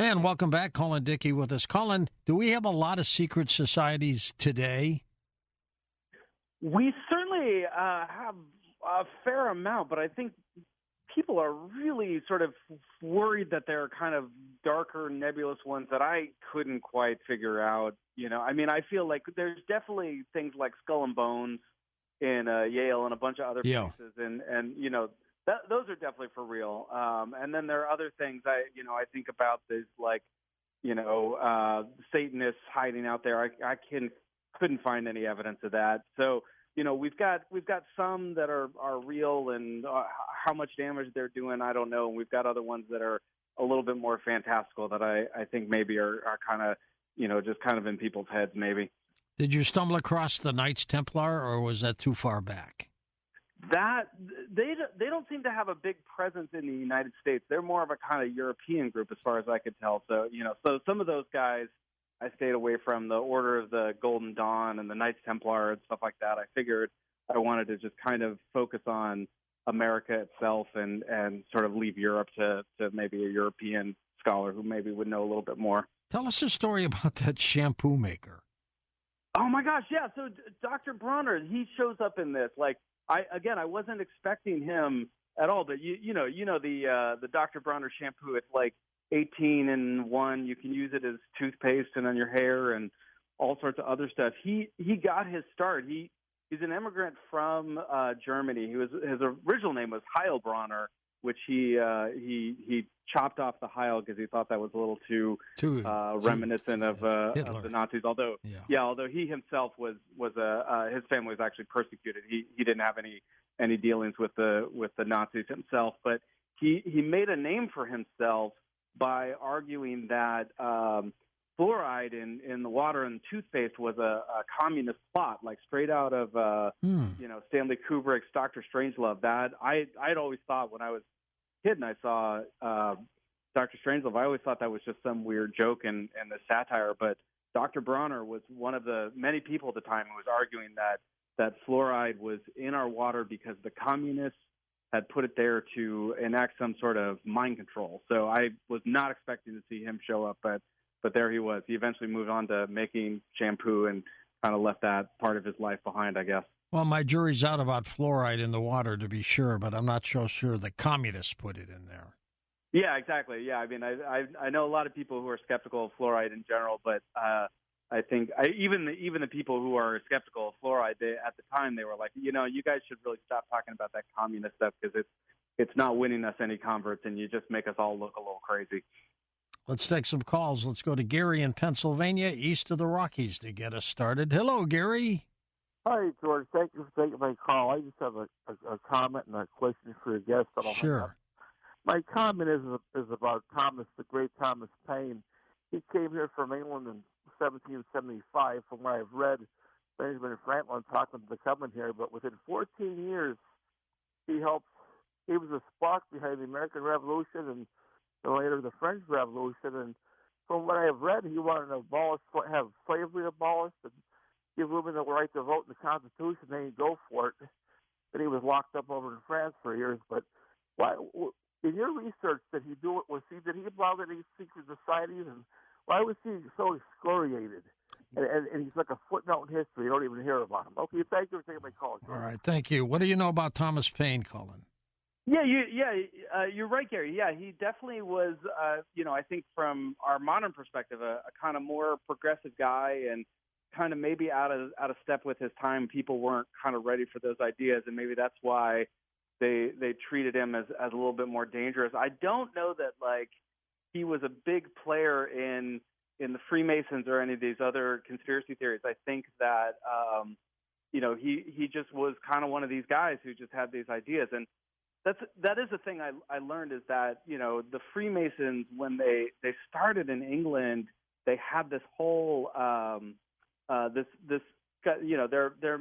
And welcome back, Colin Dickey with us. Colin, do we have a lot of secret societies today? We certainly have a fair amount, but I think people are really sort of worried that there are kind of darker, nebulous ones that I couldn't quite figure out. I mean, I feel like there's definitely things like Skull and Bones in Yale and a bunch of other places, and those are definitely for real. And then there are other things I think about this, like Satanists hiding out there. I couldn't find any evidence of that. So we've got some that are real, and how much damage they're doing, I don't know. And we've got other ones that are a little bit more fantastical that I think maybe are kind of just kind of in people's heads maybe. Did you stumble across the Knights Templar, or was that too far back? That they don't seem to have a big presence in the United States. They're more of a kind of European group, as far as I could tell. So so some of those guys I stayed away from. The Order of the Golden Dawn and the Knights Templar and stuff like that. I figured I wanted to just kind of focus on America itself and sort of leave Europe to maybe a European scholar who maybe would know a little bit more. Tell us a story about that shampoo maker. Oh my gosh, yeah. So Dr. Bronner, he shows up in this. Like I wasn't expecting him at all, but the Dr. Bronner shampoo. It's like 18 in one. You can use it as toothpaste and on your hair and all sorts of other stuff. He got his start. He's an immigrant from Germany. His original name was Heilbronner, which he chopped off the Heil because he thought that was a little too reminiscent of the Nazis. Although he himself was his family was actually persecuted. He didn't have any dealings with the Nazis himself, but he made a name for himself by arguing that fluoride in the water and toothpaste was a communist plot, like straight out of Stanley Kubrick's Dr. Strangelove. That I'd always thought when I was a kid and I saw Dr. Strangelove, I always thought that was just some weird joke and the satire. But Dr. Bronner was one of the many people at the time who was arguing that fluoride was in our water because the communists had put it there to enact some sort of mind control. So I was not expecting to see him show up, but there he was. He eventually moved on to making shampoo and kind of left that part of his life behind, I guess. Well, my jury's out about fluoride in the water, to be sure, but I'm not so sure the communists put it in there. Yeah, exactly. Yeah, I mean, I know a lot of people who are skeptical of fluoride in general, but I think even the people who are skeptical of fluoride, at the time they were like, you guys should really stop talking about that communist stuff because it's not winning us any converts, and you just make us all look a little crazy. Let's take some calls. Let's go to Gary in Pennsylvania, east of the Rockies, to get us started. Hello, Gary. Hi, George. Thank you for taking my call. I just have a comment and a question for your guest. Sure. My comment is about Thomas, the great Thomas Paine. He came here from England in 1775. From what I've read, Benjamin Franklin talked him to coming here, but within 14 years, he was a spark behind the American Revolution and later the French Revolution. And from what I've read, he wanted to have slavery abolished and give women the right to vote in the Constitution. They didn't go for it. Then he was locked up over in France for years. But why, in your research, did he belong to these secret societies, and why was he so excoriated? And he's like a footnote in history. You don't even hear about him. Okay, thank you for taking my call, George. All right, thank you. What do you know about Thomas Paine, Colin? Yeah, you're right, Gary. Yeah, he definitely was, I think from our modern perspective, a kind of more progressive guy and kind of maybe out of step with his time. People weren't kind of ready for those ideas, and maybe that's why they treated him as a little bit more dangerous. I don't know that he was a big player in the Freemasons or any of these other conspiracy theories. I think that he just was kind of one of these guys who just had these ideas. And that is the thing I learned is that, the Freemasons, when they started in England, they had this whole their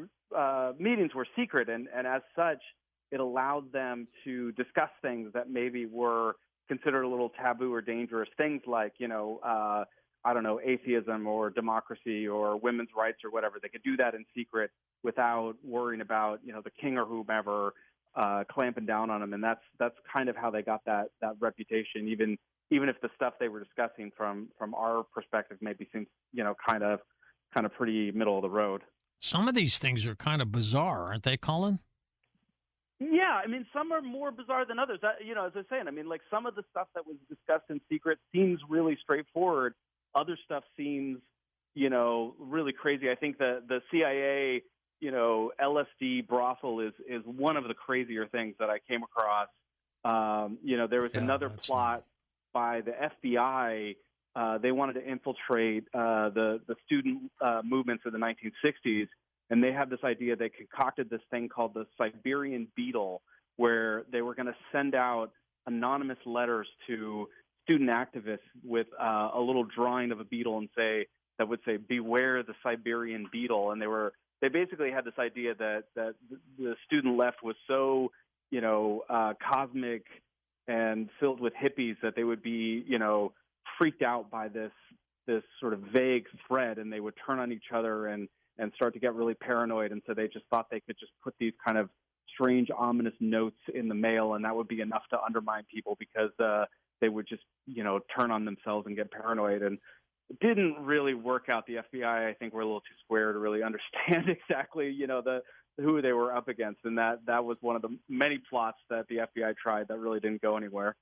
meetings were secret, and as such, it allowed them to discuss things that maybe were considered a little taboo or dangerous. Things like, atheism or democracy or women's rights or whatever. They could do that in secret without worrying about, the king or whomever clamping down on them. And that's kind of how they got that reputation, even even if the stuff they were discussing from our perspective maybe seems, kind of pretty middle of the road. Some of these things are kind of bizarre, aren't they, Colin? Yeah, I mean, some are more bizarre than others. As I was saying, I mean, like some of the stuff that was discussed in secret seems really straightforward. Other stuff seems, really crazy. I think the CIA, LSD brothel is one of the crazier things that I came across. There was another plot by the FBI. They wanted to infiltrate the student movements of the 1960s. And they had this idea, they concocted this thing called the Siberian beetle, where they were going to send out anonymous letters to student activists with a little drawing of a beetle that would say, "Beware the Siberian beetle." And they basically had this idea that the student left was so, cosmic and filled with hippies that they would be, freaked out by this sort of vague threat, and they would turn on each other and start to get really paranoid. And so they just thought they could just put these kind of strange, ominous notes in the mail, and that would be enough to undermine people because they would just, turn on themselves and get paranoid. And it didn't really work out. The FBI, I think, were a little too square to really understand exactly, who they were up against. And that was one of the many plots that the FBI tried that really didn't go anywhere.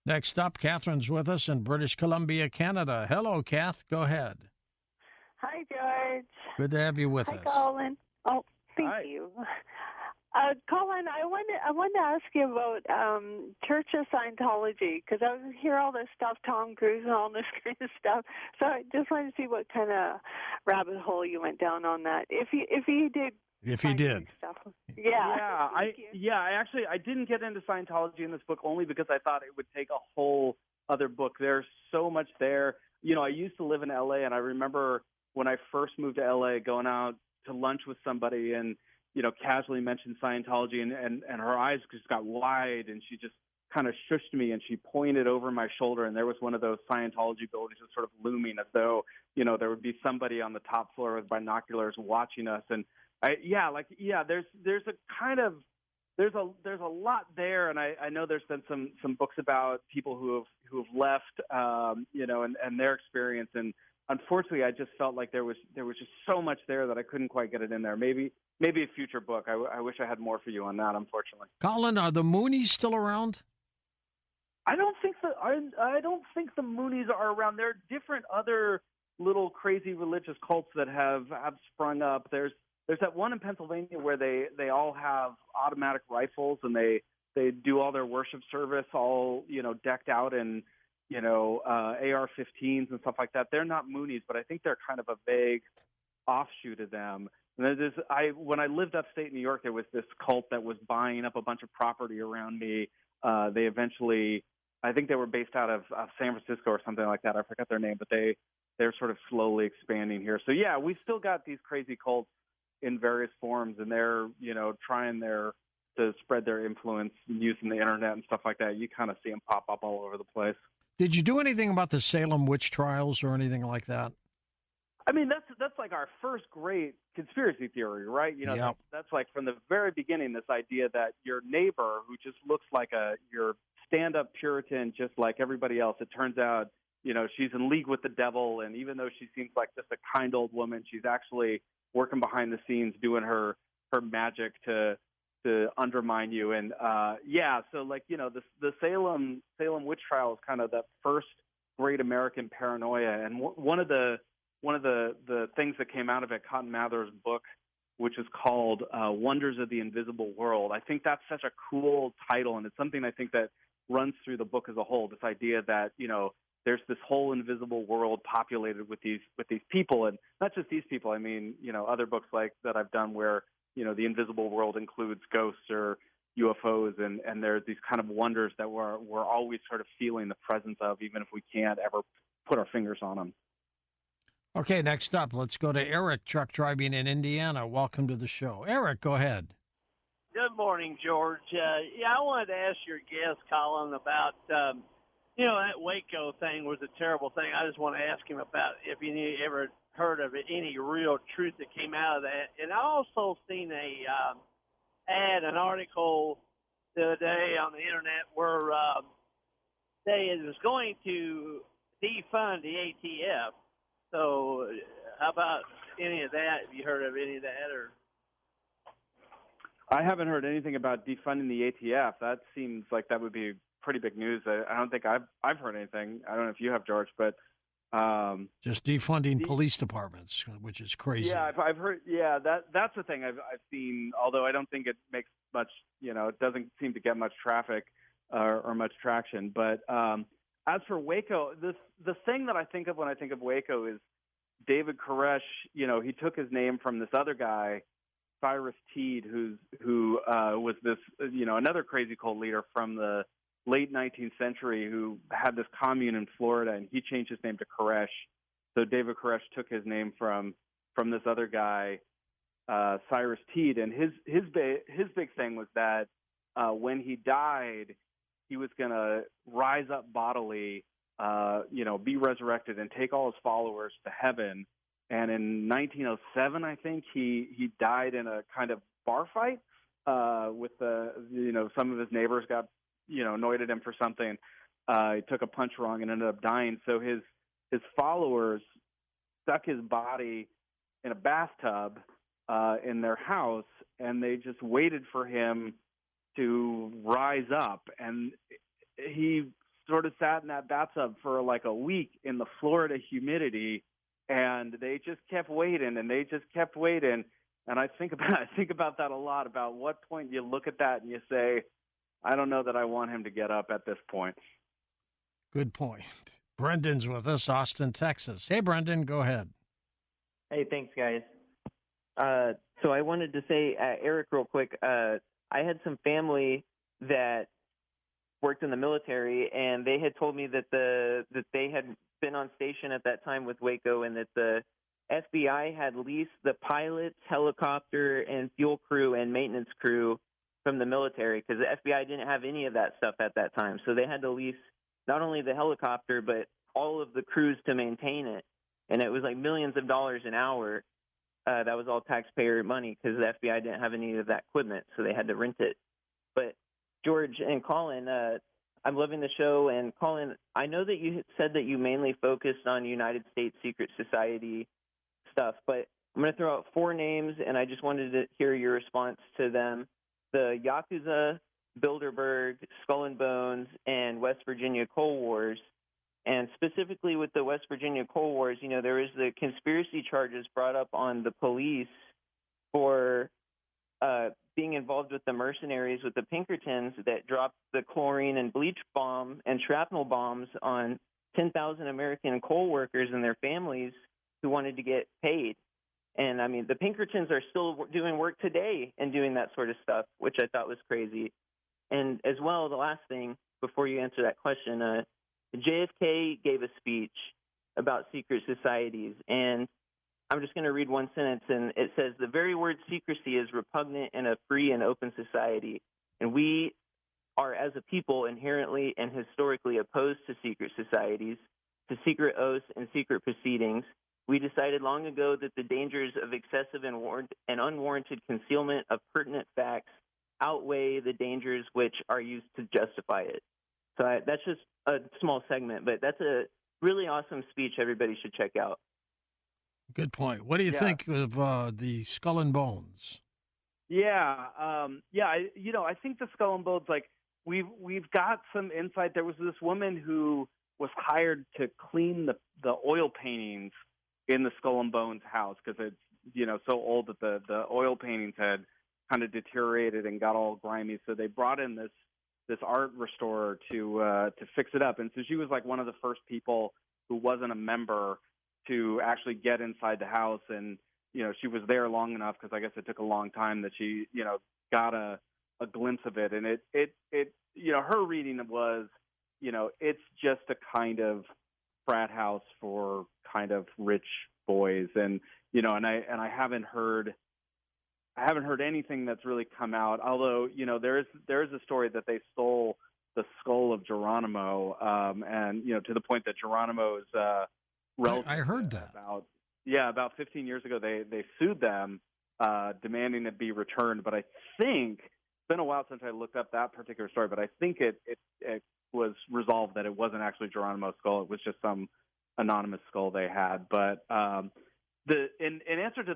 Next up, Catherine's with us in British Columbia, Canada. Hello, Kath. Go ahead. Hi, George. Good to have you with us. Hi, Colin. Oh, thank Hi. you. Colin, I wanted to ask you about Church of Scientology, because I hear all this stuff, Tom Cruise and all this kind of stuff. So I just wanted to see what kind of rabbit hole you went down on that. If you did. If you did. Stuff. Yeah. I didn't get into Scientology in this book only because I thought it would take a whole other book. There's so much there. I used to live in LA, and I remember when I first moved to LA, going out to lunch with somebody and, casually mentioned Scientology, and her eyes just got wide, and she just kind of shushed me, and she pointed over my shoulder, and there was one of those Scientology buildings just sort of looming as though, there would be somebody on the top floor with binoculars watching us. And there's a kind of, there's a lot there. And I know there's been some books about people who have left, and their experience. And unfortunately, I just felt like there was just so much there that I couldn't quite get it in there. Maybe a future book. I wish I had more for you on that, unfortunately. Colin, are the Moonies still around? I don't think the Moonies are around. There are different other little crazy religious cults that have sprung up. There's that one in Pennsylvania where they all have automatic rifles, and they do all their worship service all, decked out in, AR-15s and stuff like that. They're not Moonies, but I think they're kind of a vague offshoot of them. And when I lived upstate New York, there was this cult that was buying up a bunch of property around me. They eventually, I think they were based out of San Francisco or something like that. I forgot their name, but they're sort of slowly expanding here. So yeah, we've still got these crazy cults in various forms, and they're, trying to spread their influence using the internet and stuff like that. You kind of see them pop up all over the place. Did you do anything about the Salem witch trials or anything like that? I mean, that's like our first great conspiracy theory, right? Yep. That's like from the very beginning, this idea that your neighbor, who just looks like your stand-up Puritan, just like everybody else, it turns out, she's in league with the devil. And even though she seems like just a kind old woman, she's actually working behind the scenes doing her magic to undermine you. And so like, the Salem witch trial is kind of the first great American paranoia. And one of the things that came out of it, Cotton Mather's book, which is called Wonders of the Invisible World. I think that's such a cool title, and it's something I think that runs through the book as a whole, this idea that, there's this whole invisible world populated with these people, and not just these people. I mean, other books like that I've done where, the invisible world includes ghosts or UFOs, and there's these kind of wonders that we're always sort of feeling the presence of, even if we can't ever put our fingers on them. Okay, next up, let's go to Eric, truck driving in Indiana. Welcome to the show. Eric, go ahead. Good morning, George. I wanted to ask your guest, Colin, about, that Waco thing was a terrible thing. I just want to ask him about if he ever heard of any real truth that came out of that. And I also seen an article the other day on the internet where say it was going to defund the ATF. So how about any of that? Have you heard of any of that? Or I haven't heard anything about defunding the ATF. That seems like that would be pretty big news. I don't think I've heard anything. I don't know if you have, George, but just defunding police departments, which is crazy. Yeah, I've heard. Yeah, that's the thing I've seen. Although I don't think it makes much. It doesn't seem to get much traffic or much traction. But as for Waco, the thing that I think of when I think of Waco is David Koresh. He took his name from this other guy, Cyrus Teed, who was this another crazy cult leader from the late 19th century who had this commune in Florida, and he changed his name to Koresh. So David Koresh took his name from this other guy, Cyrus Teed, and his big thing was that when he died, he was going to rise up bodily, be resurrected, and take all his followers to heaven. And in 1907, I think he died in a kind of bar fight with some of his neighbors got annoyed at him for something. He took a punch wrong and ended up dying. So his followers stuck his body in a bathtub in their house, and they just waited for him to rise up. And he sort of sat in that bathtub for like a week in the Florida humidity, and they just kept waiting, and they just kept waiting. And I think about that a lot. About what point you look at that and you say, I don't know that I want him to get up at this point. Good point. Brendan's with us, Austin, Texas. Hey, Brendan, go ahead. Hey, thanks, guys. So I wanted to say, Eric, real quick, I had some family that worked in the military, and they had told me that they had been on station at that time with Waco, and that the FBI had leased the pilots, helicopter, and fuel crew and maintenance crew from the military, because the FBI didn't have any of that stuff at that time. So they had to lease not only the helicopter, but all of the crews to maintain it. And it was like millions of dollars an hour. That was all taxpayer money, because the FBI didn't have any of that equipment, so they had to rent it. But George and Colin, I'm loving the show. And Colin, I know that you said that you mainly focused on United States Secret Society stuff, but I'm going to throw out 4 names, and I just wanted to hear your response to them. The Yakuza, Bilderberg, Skull and Bones, and West Virginia Coal Wars. And specifically with the West Virginia Coal Wars, there was the conspiracy charges brought up on the police for being involved with the mercenaries, with the Pinkertons, that dropped the chlorine and bleach bomb and shrapnel bombs on 10,000 American coal workers and their families who wanted to get paid. And, I mean, the Pinkertons are still doing work today and doing that sort of stuff, which I thought was crazy. And as well, the last thing, before you answer that question, JFK gave a speech about secret societies. And I'm just going to read one sentence, and it says, "The very word secrecy is repugnant in a free and open society. And we are, as a people, inherently and historically opposed to secret societies, to secret oaths and secret proceedings. We decided long ago that the dangers of excessive and unwarranted concealment of pertinent facts outweigh the dangers which are used to justify it." So that's just a small segment, but that's a really awesome speech everybody should check out. Good point. What do you think of the Skull and Bones? I think the Skull and Bones, like we've got some insight. There was this woman who was hired to clean the oil paintings in the Skull and Bones house, because it's so old that the oil paintings had kind of deteriorated and got all grimy. So they brought in this art restorer to fix it up. And so she was like one of the first people who wasn't a member to actually get inside the house. And she was there long enough, because I guess it took a long time, that she got a glimpse of it. And it her reading was it's just a kind of frat house for kind of rich boys, and I haven't heard anything that's really come out. Although there is a story that they stole the skull of Geronimo, and to the point that Geronimo's relative. I heard that about 15 years ago they sued them, demanding it be returned. But I think it's been a while since I looked up that particular story, but I think it resolved that it wasn't actually Geronimo's skull. It was just some anonymous skull they had. But in answer to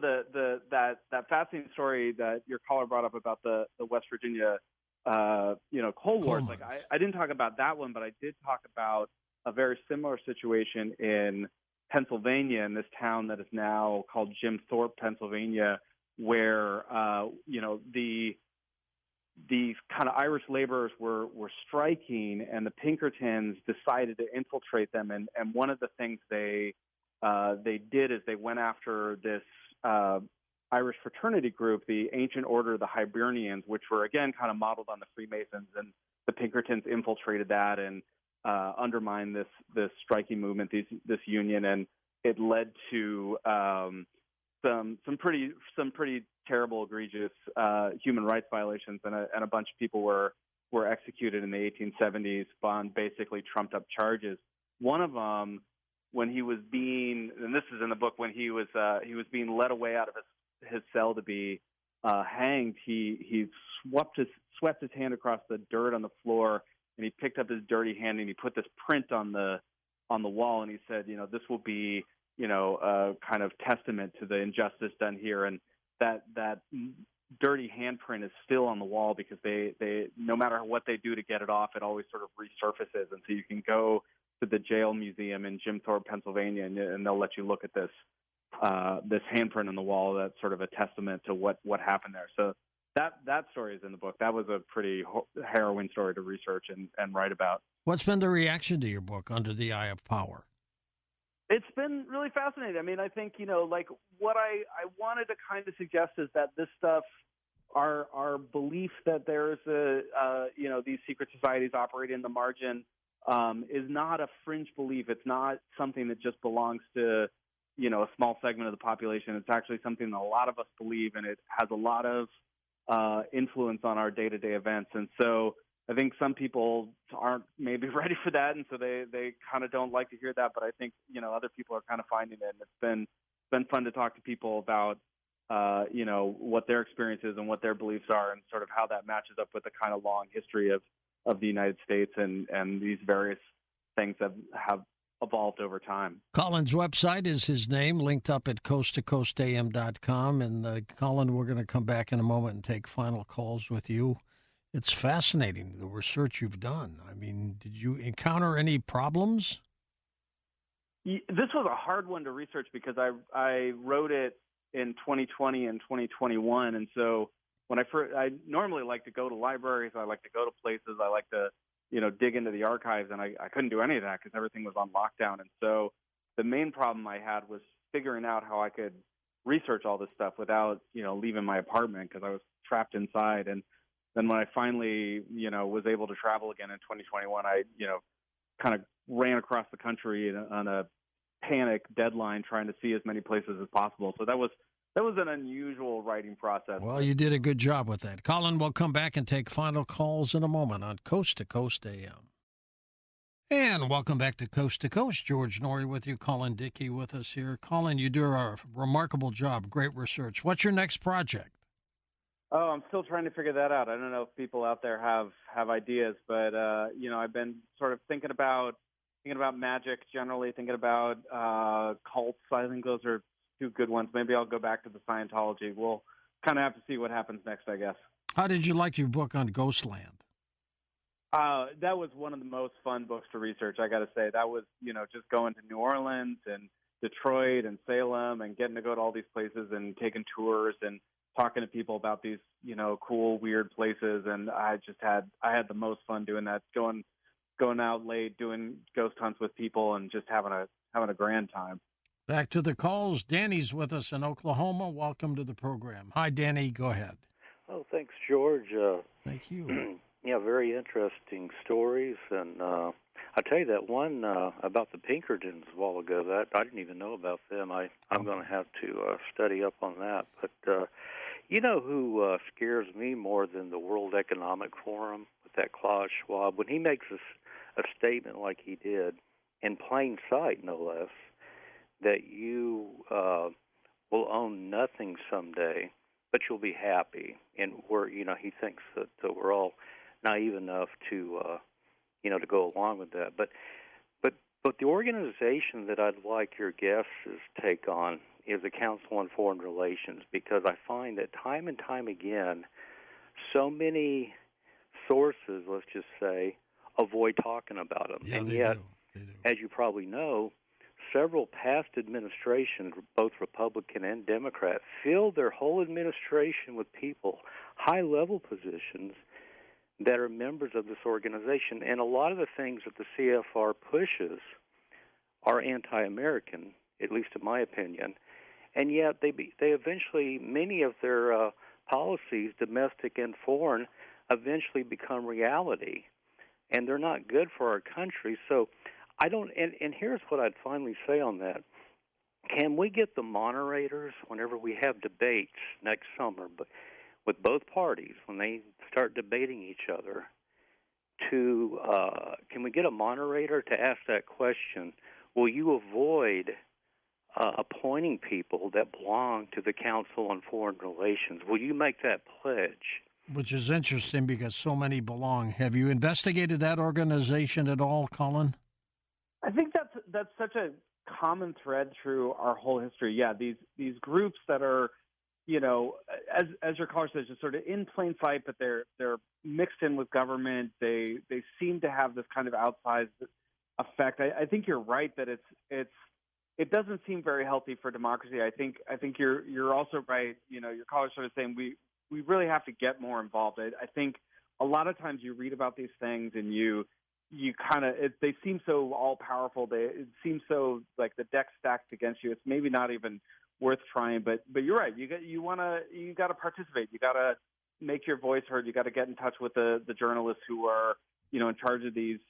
that fascinating story that your caller brought up about the West Virginia coal wars, like I didn't talk about that one, but I did talk about a very similar situation in Pennsylvania, in this town that is now called Jim Thorpe, Pennsylvania, where the kind of Irish laborers were striking, and the Pinkertons decided to infiltrate them. And one of the things they did is they went after this Irish fraternity group, the Ancient Order of the Hibernians, which were again kind of modeled on the Freemasons. And the Pinkertons infiltrated that and undermined this striking movement, this union, and it led to some pretty terrible, egregious human rights violations, and a bunch of people were executed in the 1870s on basically trumped up charges. One of them, when he was being, and this is in the book, when he was being led away out of his cell to be hanged, he swept his hand across the dirt on the floor, and he picked up his dirty hand and he put this print on the wall, and he said, this will be a kind of testament to the injustice done here. And that dirty handprint is still on the wall because they no matter what they do to get it off, it always sort of resurfaces. And so you can go to the jail museum in Jim Thorpe, Pennsylvania, and they'll let you look at this handprint on the wall. That's sort of a testament to what happened there. So that story is in the book. That was a pretty harrowing story to research and write about. What's been the reaction to your book, Under the Eye of Power? It's been really fascinating. I mean, I think, like what I wanted to kind of suggest is that this stuff, our belief that there's these secret societies operating in the margin is not a fringe belief. It's not something that just belongs to, a small segment of the population. It's actually something that a lot of us believe, and it has a lot of influence on our day-to-day events. And so I think some people aren't maybe ready for that, and so they kind of don't like to hear that. But I think other people are kind of finding it, and it's been fun to talk to people about what their experience is and what their beliefs are, and sort of how that matches up with the kind of long history of the United States and these various things that have evolved over time. Colin's website is his name, linked up at coasttocoastam.com. And Colin, we're going to come back in a moment and take final calls with you. It's fascinating, the research you've done. I mean, did you encounter any problems? This was a hard one to research because I wrote it in 2020 and 2021. And so when I normally like to go to libraries, I like to go to places, I like to, dig into the archives, and I couldn't do any of that because everything was on lockdown. And so the main problem I had was figuring out how I could research all this stuff without, leaving my apartment because I was trapped inside. And then when I finally, was able to travel again in 2021, I, kind of ran across the country on a panic deadline trying to see as many places as possible. So that was an unusual writing process. Well, you did a good job with that. Colin, we'll come back and take final calls in a moment on Coast to Coast AM. And welcome back to Coast. George Norrie with you, Colin Dickey with us here. Colin, you do a remarkable job, great research. What's your next project? Oh, I'm still trying to figure that out. I don't know if people out there have ideas, but I've been sort of thinking about magic generally, thinking about cults. I think those are two good ones. Maybe I'll go back to the Scientology. We'll kind of have to see what happens next, I guess. How did you like your book on Ghostland? That was one of the most fun books to research, I got to say. That was, just going to New Orleans and Detroit and Salem and getting to go to all these places and taking tours and talking to people about these, cool, weird places. And I had the most fun doing that, going out late, doing ghost hunts with people and just having a grand time. Back to the calls. Danny's with us in Oklahoma. Welcome to the program. Hi, Danny. Go ahead. Oh, thanks, George. Thank you. Yeah, very interesting stories. And I'll tell you that one about the Pinkertons a while ago, that I didn't even know about them. I'm going to have to study up on that. But who scares me more than the World Economic Forum with that Klaus Schwab? When he makes a statement like he did, in plain sight, no less, that you will own nothing someday, but you'll be happy. And he thinks that we're all naive enough to, to go along with that. But the organization that I'd like your guests' take on is the Council on Foreign Relations, because I find that time and time again, so many sources, let's just say, avoid talking about them. Yeah, and they yet, do. as you probably know, several past administrations, both Republican and Democrat, filled their whole administration with people, high-level positions, that are members of this organization. And a lot of the things that the CFR pushes are anti-American, at least in my opinion. And yet they eventually, many of their policies, domestic and foreign, eventually become reality. And they're not good for our country. So I don't, and here's what I'd finally say on that. Can we get the moderators, whenever we have debates next summer, but with both parties, when they start debating each other, to can we get a moderator to ask that question? Will you avoid appointing people that belong to the Council on Foreign Relations? Will you make that pledge? Which is interesting because so many belong. Have you investigated that organization at all, Colin? I think that's such a common thread through our whole history. Yeah, these groups that are, as your caller says, just sort of in plain sight, but they're mixed in with government. They seem to have this kind of outsized effect. I think you're right that it doesn't seem very healthy for democracy. I think you're also right. Your caller's sort of saying we really have to get more involved. I think a lot of times you read about these things and you kind of they seem so all powerful. It seems so like the deck stacked against you. It's maybe not even worth trying. But you're right. You got to participate. You got to make your voice heard. You got to get in touch with the journalists who are in charge of these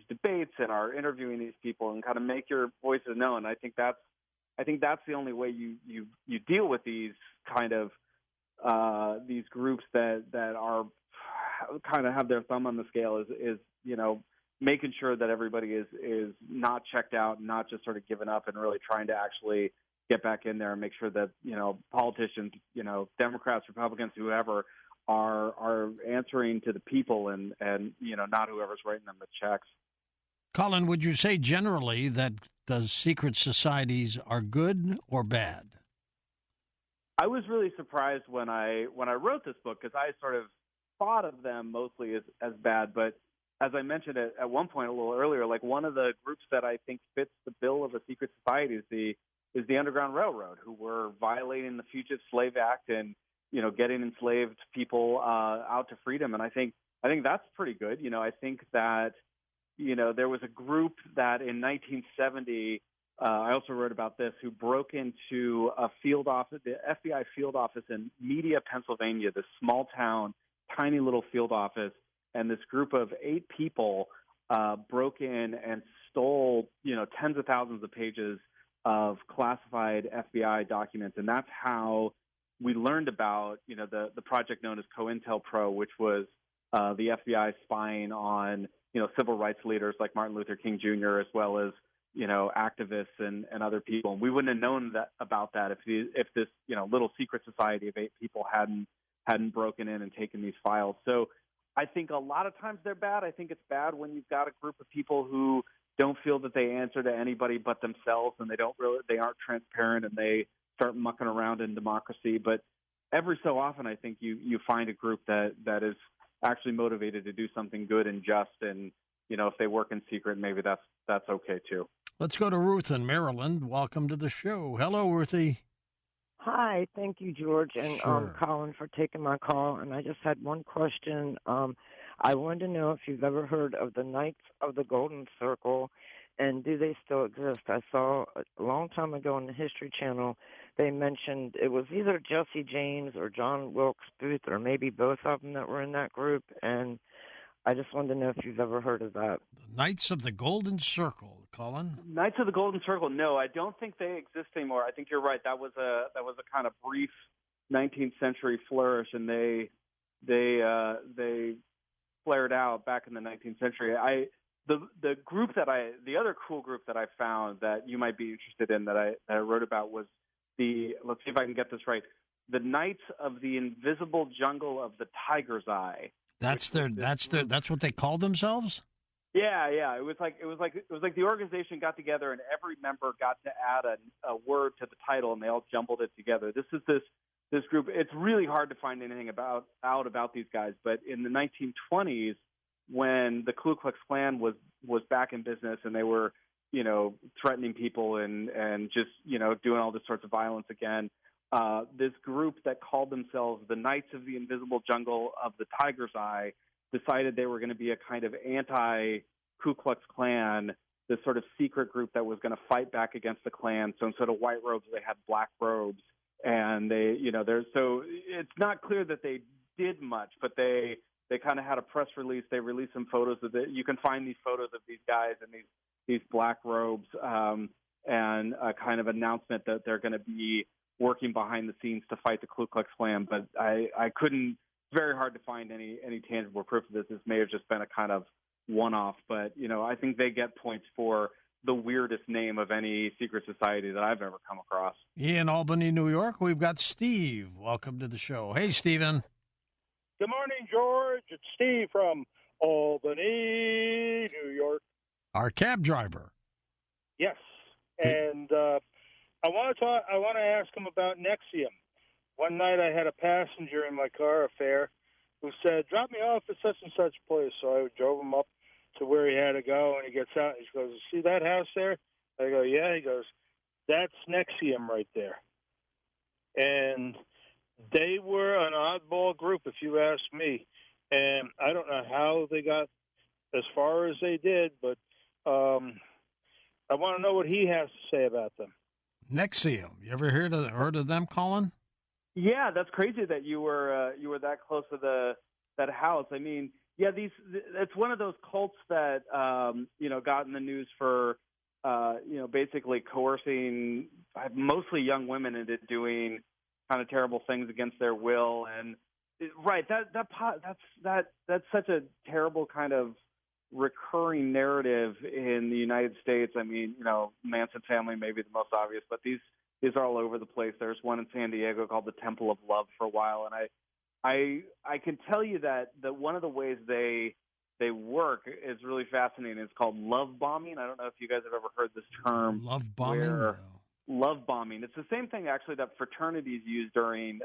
debates and are interviewing these people and kind of make your voices known. I think that's the only way you deal with these kind of these groups that are kind of have their thumb on the scale is making sure that everybody is not checked out, not just sort of given up, and really trying to actually get back in there and make sure that politicians, Democrats, Republicans, whoever, are answering to the people and not whoever's writing them the checks. Colin, would you say generally that the secret societies are good or bad? I was really surprised when I wrote this book, because I sort of thought of them mostly as bad. But as I mentioned at one point a little earlier, like one of the groups that I think fits the bill of a secret society is the Underground Railroad, who were violating the Fugitive Slave Act and getting enslaved people out to freedom. And I think that's pretty good. I think that there was a group that in 1970. I also wrote about this, who broke into a field office, the FBI field office in Media, Pennsylvania, this small town, tiny little field office. And this group of 8 people broke in and stole, tens of thousands of pages of classified FBI documents. And that's how we learned about, the project known as COINTELPRO, which was the FBI spying on, civil rights leaders like Martin Luther King Jr., as well as activists and other people. And we wouldn't have known about that if this little secret society of 8 people hadn't broken in and taken these files. So I think a lot of times they're bad. I think it's bad when you've got a group of people who don't feel that they answer to anybody but themselves, and they aren't transparent, and they start mucking around in democracy. But every so often, I think you find a group that is actually motivated to do something good and just, and if they work in secret, maybe that's okay too. Let's go to Ruth in Maryland. Welcome to the show. Hello, Ruthie. Hi, thank you, George and Sure. Colin, for taking my call. And I just had one question. I wanted to know if you've ever heard of the Knights of the Golden Circle, and do they still exist? I saw a long time ago on the History Channel, they mentioned it was either Jesse James or John Wilkes Booth, or maybe both of them that were in that group. And I just wanted to know if you've ever heard of that. The Knights of the Golden Circle, Colin. Knights of the Golden Circle. No, I don't think they exist anymore. I think you're right. That was a kind of brief 19th century flourish, and they flared out back in the 19th century. The other cool group that I found that you might be interested in that I wrote about was let's see if I can get this right, the Knights of the Invisible Jungle of the Tiger's Eye. That's what they call themselves? Yeah. It was like the organization got together and every member got to add a word to the title, and they all jumbled it together. This group. It's really hard to find anything about these guys, but in the 1920s, when the Ku Klux Klan was back in business and they were, threatening people and just, doing all this sorts of violence again, this group that called themselves the Knights of the Invisible Jungle of the Tiger's Eye decided they were going to be a kind of anti-Ku Klux Klan, this sort of secret group that was going to fight back against the Klan. So instead of white robes, they had black robes. And they, so it's not clear that they did much, but they kind of had a press release. They released some photos of it. You can find these photos of these guys in these black robes, and a kind of announcement that they're going to be working behind the scenes to fight the Ku Klux Klan. But I couldn't. It's very hard to find any tangible proof of this. This may have just been a kind of one-off, but I think they get points for the weirdest name of any secret society that I've ever come across. In Albany, New York, we've got Steve. Welcome to the show. Hey, Stephen. Good morning, George. It's Steve from Albany, New York. Our cab driver. Yes. And I want to ask him about Nexium. One night I had a passenger in my car, a fare, who said, drop me off at such and such place. So I drove him up to where he had to go, and he gets out, and he goes, see that house there? I go, yeah. He goes, that's Nexium right there. And they were an oddball group, if you ask me. And I don't know how they got as far as they did, but I want to know what he has to say about them. Nexium. You ever heard of them, Colin? Yeah, that's crazy that you were that close to that house. I mean, yeah, it's one of those cults that got in the news for basically coercing mostly young women into doing kind of terrible things against their will. And that's such a terrible kind of recurring narrative in the United States. I mean, Manson family may be the most obvious, but these are all over the place. There's one in San Diego called the Temple of Love for a while, and I can tell you that one of the ways they work is really fascinating. It's called love bombing. I don't know if you guys have ever heard this term. Love bombing? Love bombing. It's the same thing actually that fraternities use during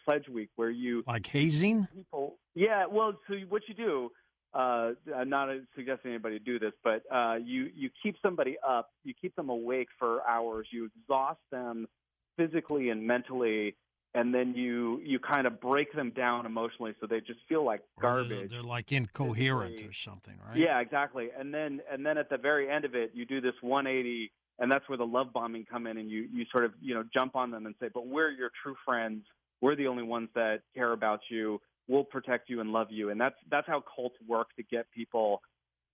Pledge Week, where you like hazing people. Yeah. Well, so what you do. I'm not suggesting anybody do this, but you keep somebody up, you keep them awake for hours, you exhaust them physically and mentally, and then you kind of break them down emotionally so they just feel like garbage. They're like incoherent or something, right? Yeah, exactly. And then at the very end of it, you do this 180, and that's where the love bombing come in, and you sort of jump on them and say, but we're your true friends. We're the only ones that care about you. We'll protect you and love you. And that's how cults work to get people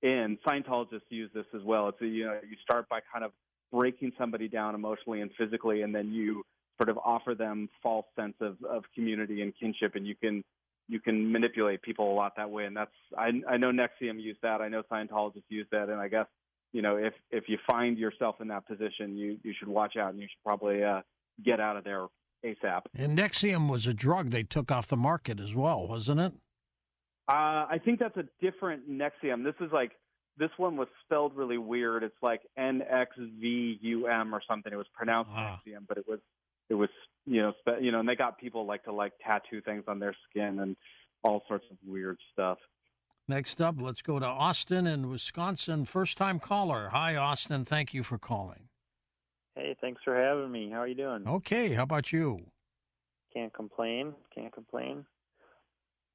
in. Scientologists use this as well. It's you start by kind of breaking somebody down emotionally and physically, and then you sort of offer them false sense of community and kinship, and you can manipulate people a lot that way. And I know Nexium used that. I know Scientologists use that. And I guess, if you find yourself in that position, you should watch out, and you should probably get out of there ASAP. And Nexium was a drug they took off the market as well, wasn't it? I think that's a different Nexium. This one was spelled really weird. It's like NXVUM or something. It was pronounced Nexium, but it was and they got people to tattoo things on their skin and all sorts of weird stuff. Next up, let's go to Austin in Wisconsin. First-time caller. Hi, Austin. Thank you for calling. Hey, thanks for having me. How are you doing? Okay, how about you? Can't complain.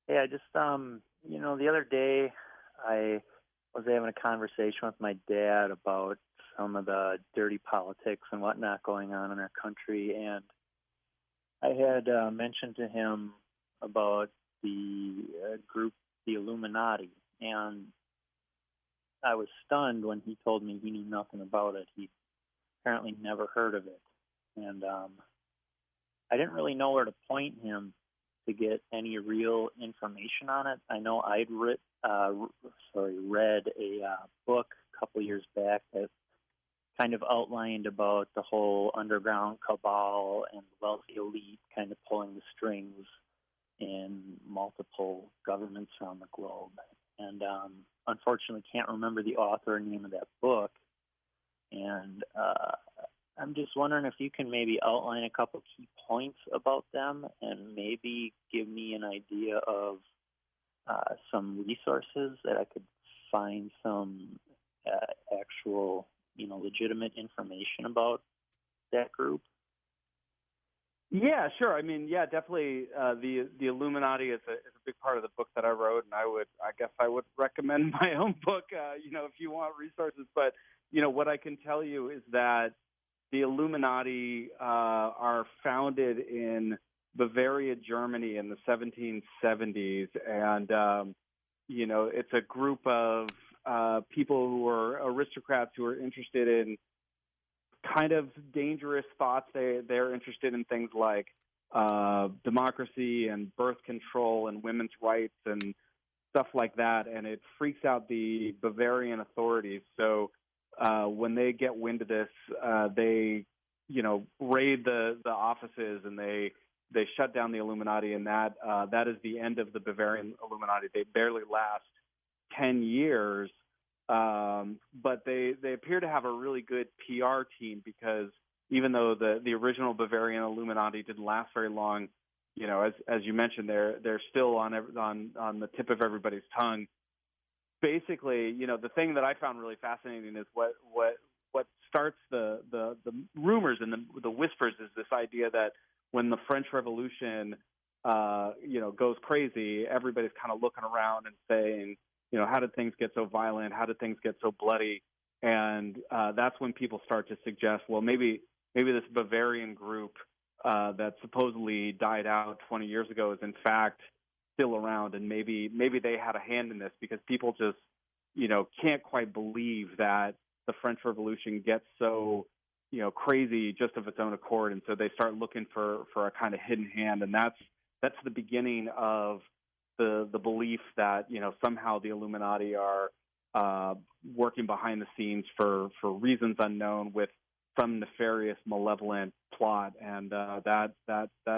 Hey, I just, the other day I was having a conversation with my dad about some of the dirty politics and whatnot going on in our country, and I had mentioned to him about the group, the Illuminati, and I was stunned when he told me he knew nothing about it. He apparently never heard of it, and I didn't really know where to point him to get any real information on it. I know I'd read a book a couple years back that kind of outlined about the whole underground cabal and wealthy elite kind of pulling the strings in multiple governments around the globe. and unfortunately can't remember the author and name of that book. And I'm just wondering if you can maybe outline a couple key points about them and maybe give me an idea of some resources that I could find some actual, legitimate information about that group. Yeah, sure. I mean, yeah, definitely. The Illuminati is a big part of the book that I wrote, and I guess I would recommend my own book, if you want resources. But what I can tell you is that the Illuminati are founded in Bavaria, Germany, in the 1770s, and it's a group of people who are aristocrats who are interested in kind of dangerous thoughts. They're interested in things like democracy and birth control and women's rights and stuff like that, and it freaks out the Bavarian authorities. So when they get wind of this, they raid the offices, and they shut down the Illuminati, and that is the end of the Bavarian Illuminati. They barely last 10 years. But they appear to have a really good PR team, because even though the original Bavarian Illuminati didn't last very long, as you mentioned, they're still on the tip of everybody's tongue. Basically, the thing that I found really fascinating is what starts the rumors and the whispers is this idea that when the French Revolution goes crazy, everybody's kind of looking around and saying, how did things get so violent? How did things get so bloody? And that's when people start to suggest, well, maybe this Bavarian group that supposedly died out 20 years ago is in fact still around, and maybe they had a hand in this, because people just can't quite believe that the French Revolution gets so crazy just of its own accord, and so they start looking for a kind of hidden hand, and that's the beginning of the belief that somehow the Illuminati are working behind the scenes for reasons unknown with some nefarious, malevolent plot, and that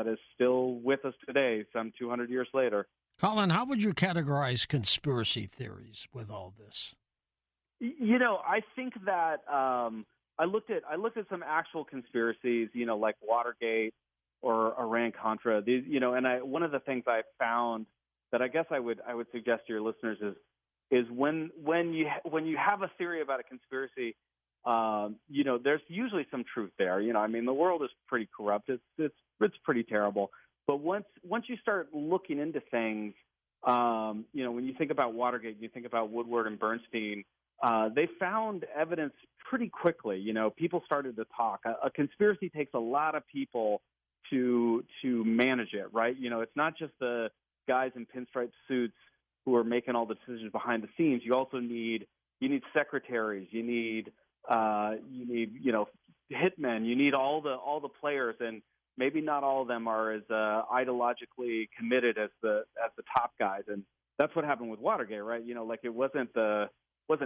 is still with us today, some 200 years later. Colin, how would you categorize conspiracy theories with all this? I think that I looked at some actual conspiracies, like Watergate or Iran-Contra. These, and one of the things I found that I guess I would suggest to your listeners is when you have a theory about a conspiracy, there's usually some truth there. The world is pretty corrupt. It's pretty terrible. But once you start looking into things, when you think about Watergate, you think about Woodward and Bernstein, they found evidence pretty quickly. People started to talk. A conspiracy takes a lot of people to manage it, right? It's not just the guys in pinstripe suits who are making all the decisions behind the scenes. You also need secretaries. You need hitmen. You need all the players, and maybe not all of them are as ideologically committed as the top guys. And that's what happened with Watergate, right? Like it wasn't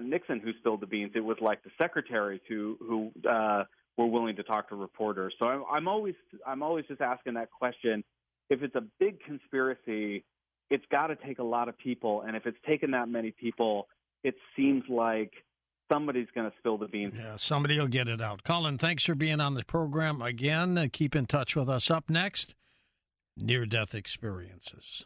Nixon who spilled the beans. It was like the secretaries who were willing to talk to reporters. So I'm always just asking that question. If it's a big conspiracy, it's got to take a lot of people, and if it's taken that many people, it seems like somebody's going to spill the beans. Yeah, somebody will get it out. Colin, thanks for being on the program again. Keep in touch with us. Up next, near-death experiences.